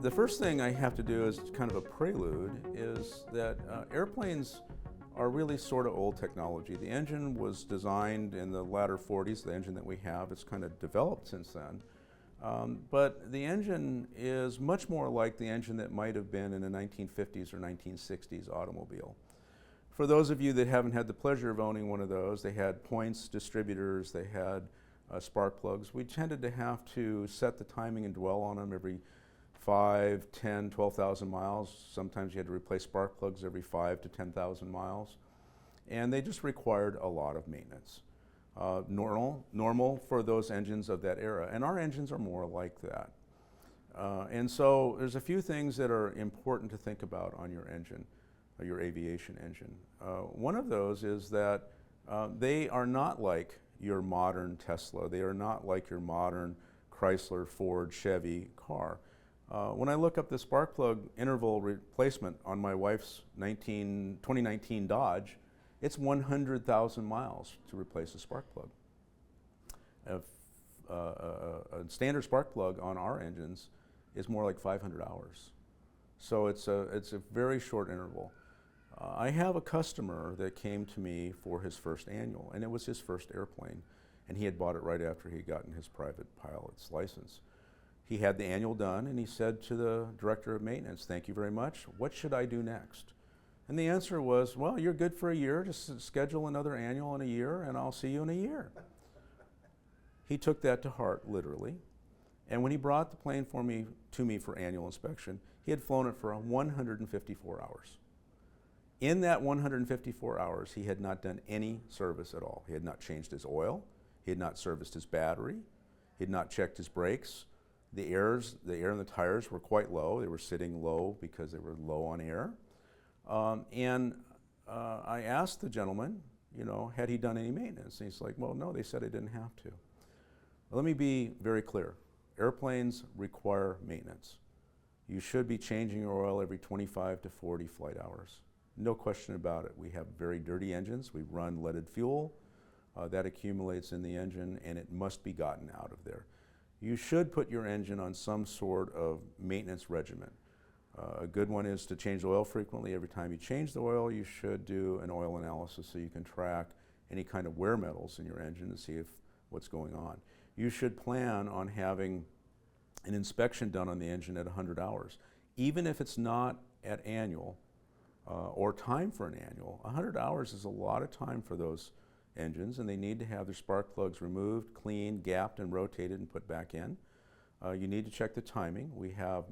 The first thing I have to do as kind of a prelude is that airplanes are really sort of old technology. The engine was designed in the latter 40s, the engine that we have. It's kind of developed since then. But the engine is much more like the engine that might have been in a 1950s or 1960s automobile. For those of you that haven't had the pleasure of owning one of those, they had points, distributors, they had spark plugs. We tended to have to set the timing and dwell on them every 5, 10, 12,000 miles. Sometimes you had to replace spark plugs every 5 to 10,000 miles. And they just required a lot of maintenance. Normal for those engines of that era. And our engines are more like that. And so there's a few things that are important to think about on your engine, your aviation engine. One of those is that they are not like your modern Tesla. They are not like your modern Chrysler, Ford, Chevy car. When I look up the spark plug interval replacement on my wife's 2019 Dodge, it's 100,000 miles to replace a spark plug. A standard spark plug on our engines is more like 500 hours. So it's a very short interval. I have a customer that came to me for his first annual, and it was his first airplane, and he had bought it right after he had gotten his private pilot's license. He had the annual done, and he said to the director of maintenance, "Thank you very much. What should I do next?" And the answer was, "Well, you're good for a year. Just schedule another annual in a year, and I'll see you in a year." He took that to heart, literally. And when he brought the plane to me for annual inspection, he had flown it for 154 hours. In that 154 hours, he had not done any service at all. He had not changed his oil. He had not serviced his battery. He had not checked his brakes. The air in the tires were quite low. They were sitting low because they were low on air. I asked the gentleman, had he done any maintenance? And he's like, "Well, no, they said I didn't have to." Well, let me be very clear. Airplanes require maintenance. You should be changing your oil every 25 to 40 flight hours. No question about it. We have very dirty engines. We run leaded fuel. That accumulates in the engine, and it must be gotten out of there. You should put your engine on some sort of maintenance regimen. A good one is to change the oil frequently. Every time you change the oil, you should do an oil analysis so you can track any kind of wear metals in your engine to see what's going on. You should plan on having an inspection done on the engine at 100 hours. Even if it's not at annual or time for an annual, 100 hours is a lot of time for those engines, and they need to have their spark plugs removed, cleaned, gapped, and rotated and put back in. You need to check the timing. We have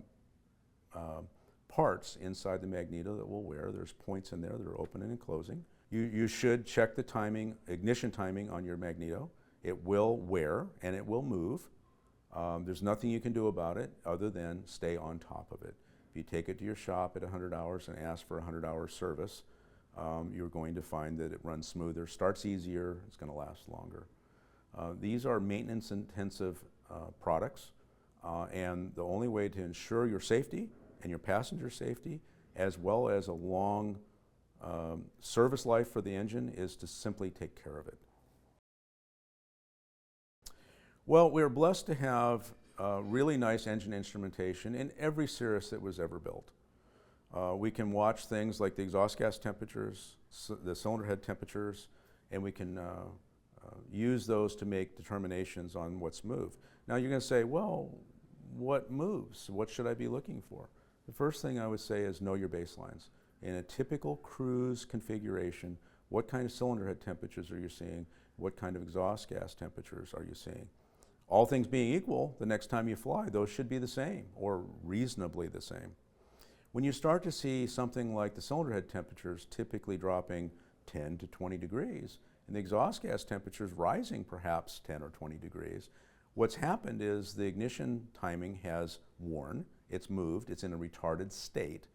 parts inside the magneto that will wear. There's points in there that are opening and closing. You should check the timing, ignition timing on your magneto. It will wear and it will move. There's nothing you can do about it other than stay on top of it. If you take it to your shop at 100 hours and ask for a 100-hour service, you're going to find that it runs smoother, starts easier, it's going to last longer. These are maintenance-intensive products, and the only way to ensure your safety and your passenger safety, as well as a long service life for the engine, is to simply take care of it. Well, we're blessed to have really nice engine instrumentation in every Cirrus that was ever built. We can watch things like the exhaust gas temperatures, the cylinder head temperatures, and we can use those to make determinations on what's moved. Now you're going to say, well, what moves? What should I be looking for? The first thing I would say is know your baselines. In a typical cruise configuration, what kind of cylinder head temperatures are you seeing? What kind of exhaust gas temperatures are you seeing? All things being equal, the next time you fly, those should be the same or reasonably the same. When you start to see something like the cylinder head temperatures typically dropping 10 to 20 degrees and the exhaust gas temperatures rising perhaps 10 or 20 degrees, what's happened is the ignition timing has worn, it's moved, it's in a retarded state,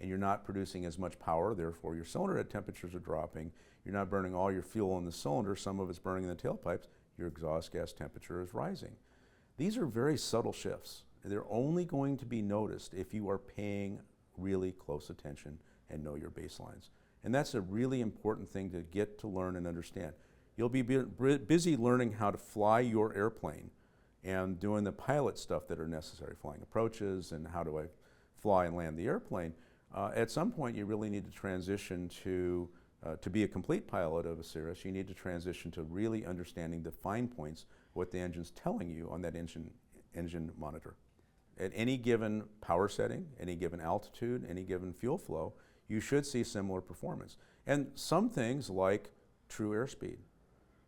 and you're not producing as much power, therefore your cylinder head temperatures are dropping, you're not burning all your fuel in the cylinder, some of it's burning in the tailpipes, your exhaust gas temperature is rising. These are very subtle shifts. They're only going to be noticed if you are paying really close attention and know your baselines. And that's a really important thing to get to learn and understand. You'll be busy learning how to fly your airplane and doing the pilot stuff that are necessary, flying approaches and how do I fly and land the airplane. At some point, you really need to transition to be a complete pilot of a Cirrus. You need to transition to really understanding the fine points, what the engine's telling you on that engine monitor. At any given power setting, any given altitude, any given fuel flow, you should see similar performance. And some things like true airspeed.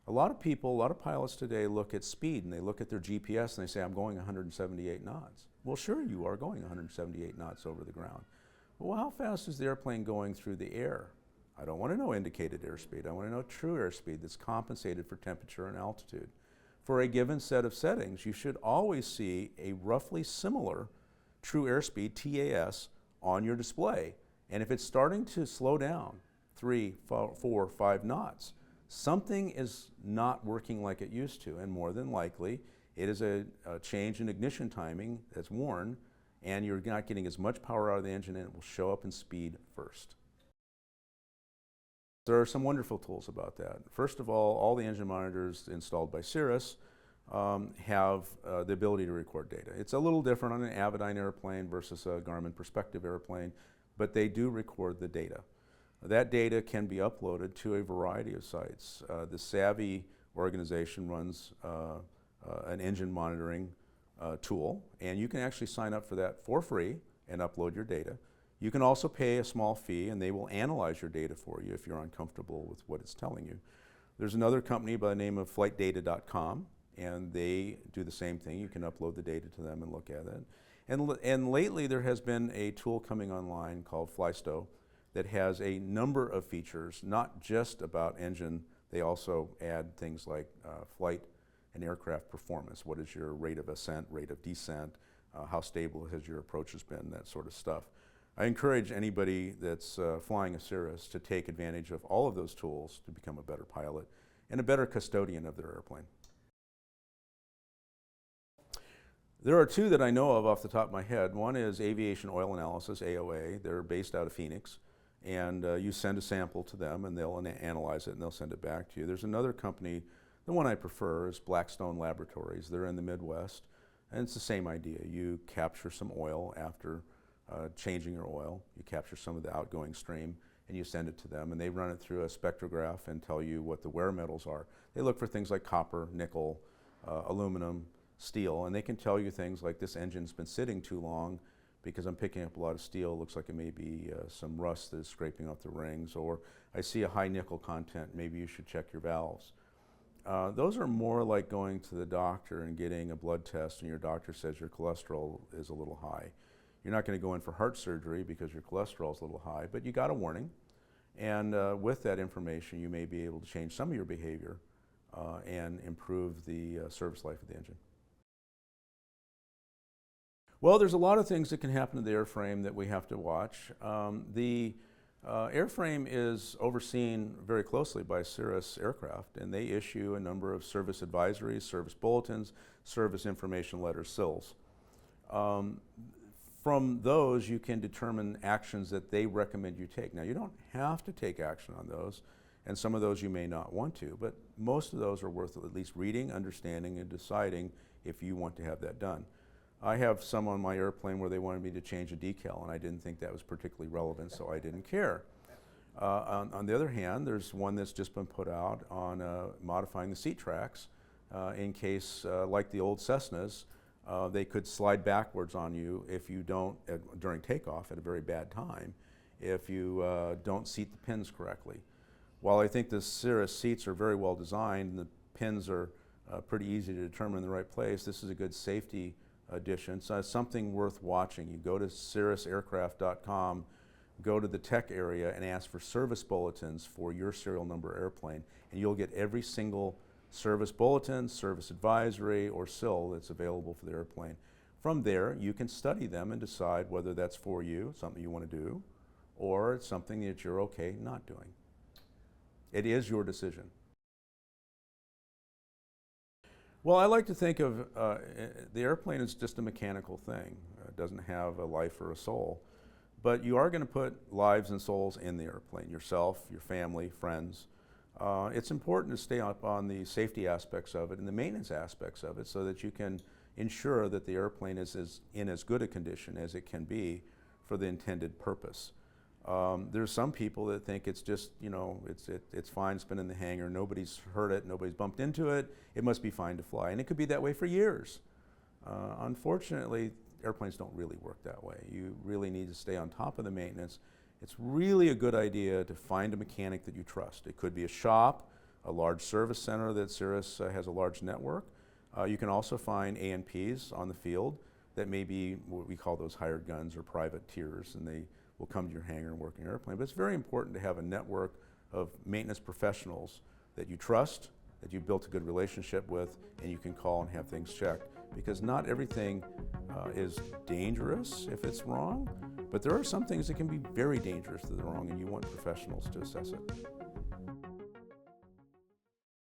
A lot of people, a lot of pilots today look at speed and they look at their GPS and they say, I'm going 178 knots. Well, sure, you are going 178 knots over the ground. Well, how fast is the airplane going through the air? I don't want to know indicated airspeed. I want to know true airspeed that's compensated for temperature and altitude. For a given set of settings, you should always see a roughly similar true airspeed, TAS, on your display. And if it's starting to slow down 3, 4, 5 knots, something is not working like it used to, and more than likely, it is a change in ignition timing that's worn, and you're not getting as much power out of the engine, and it will show up in speed first. There are some wonderful tools about that. First of all the engine monitors installed by Cirrus have the ability to record data. It's a little different on an Aviation airplane versus a Garmin Perspective airplane, but they do record the data. That data can be uploaded to a variety of sites. The Savvy organization runs an engine monitoring tool, and you can actually sign up for that for free and upload your data. You can also pay a small fee, and they will analyze your data for you if you're uncomfortable with what it's telling you. There's another company by the name of flightdata.com, and they do the same thing. You can upload the data to them and look at it. And lately there has been a tool coming online called Flyto that has a number of features, not just about engine. They also add things like flight and aircraft performance. What is your rate of ascent, rate of descent, how stable has your approaches been, that sort of stuff. I encourage anybody that's flying a Cirrus to take advantage of all of those tools to become a better pilot and a better custodian of their airplane. There are two that I know of off the top of my head. One is Aviation Oil Analysis, AOA. They're based out of Phoenix, and you send a sample to them and they'll analyze it and they'll send it back to you. There's another company, the one I prefer is Blackstone Laboratories. They're in the Midwest, and it's the same idea. You capture some oil after changing your oil. You capture some of the outgoing stream and you send it to them, and they run it through a spectrograph and tell you what the wear metals are. They look for things like copper, nickel, aluminum, steel, and they can tell you things like this engine's been sitting too long because I'm picking up a lot of steel. It looks like it may be some rust that is scraping off the rings, or I see a high nickel content, maybe you should check your valves. Those are more like going to the doctor and getting a blood test and your doctor says your cholesterol is a little high. You're not going to go in for heart surgery because your cholesterol is a little high, but you got a warning. And with that information, you may be able to change some of your behavior and improve the service life of the engine. Well, there's a lot of things that can happen to the airframe that we have to watch. The airframe is overseen very closely by Cirrus Aircraft, and they issue a number of service advisories, service bulletins, service information letters, SILs. From those, you can determine actions that they recommend you take. Now, you don't have to take action on those, and some of those you may not want to, but most of those are worth at least reading, understanding, and deciding if you want to have that done. I have some on my airplane where they wanted me to change a decal, and I didn't think that was particularly relevant, so I didn't care. On the other hand, there's one that's just been put out on modifying the seat tracks in case, like the old Cessnas, they could slide backwards on you if you don't, during takeoff at a very bad time, if you don't seat the pins correctly. While I think the Cirrus seats are very well designed and the pins are pretty easy to determine in the right place, this is a good safety addition. So it's something worth watching. You go to cirrusaircraft.com, go to the tech area and ask for service bulletins for your serial number airplane, and you'll get every single service bulletin, service advisory, or SIL that's available for the airplane. From there, you can study them and decide whether that's for you, something you want to do, or it's something that you're okay not doing. It is your decision. Well, I like to think of the airplane as just a mechanical thing. It doesn't have a life or a soul. But you are going to put lives and souls in the airplane, yourself, your family, friends. It's important to stay up on the safety aspects of it and the maintenance aspects of it so that you can ensure that the airplane is in as good a condition as it can be for the intended purpose. There's some people that think it's just, you know, it's fine, it's been in the hangar, nobody's heard it, nobody's bumped into it, it must be fine to fly. And it could be that way for years. Unfortunately, airplanes don't really work that way. You really need to stay on top of the maintenance. It's really a good idea to find a mechanic that you trust. It could be a shop, a large service center that Cirrus has a large network. You can also find A&Ps on the field that may be what we call those hired guns or privateers, and they will come to your hangar and work in your airplane. But it's very important to have a network of maintenance professionals that you trust, that you've built a good relationship with, and you can call and have things checked. Because not everything is dangerous if it's wrong, but there are some things that can be very dangerous if they're wrong, and you want professionals to assess it.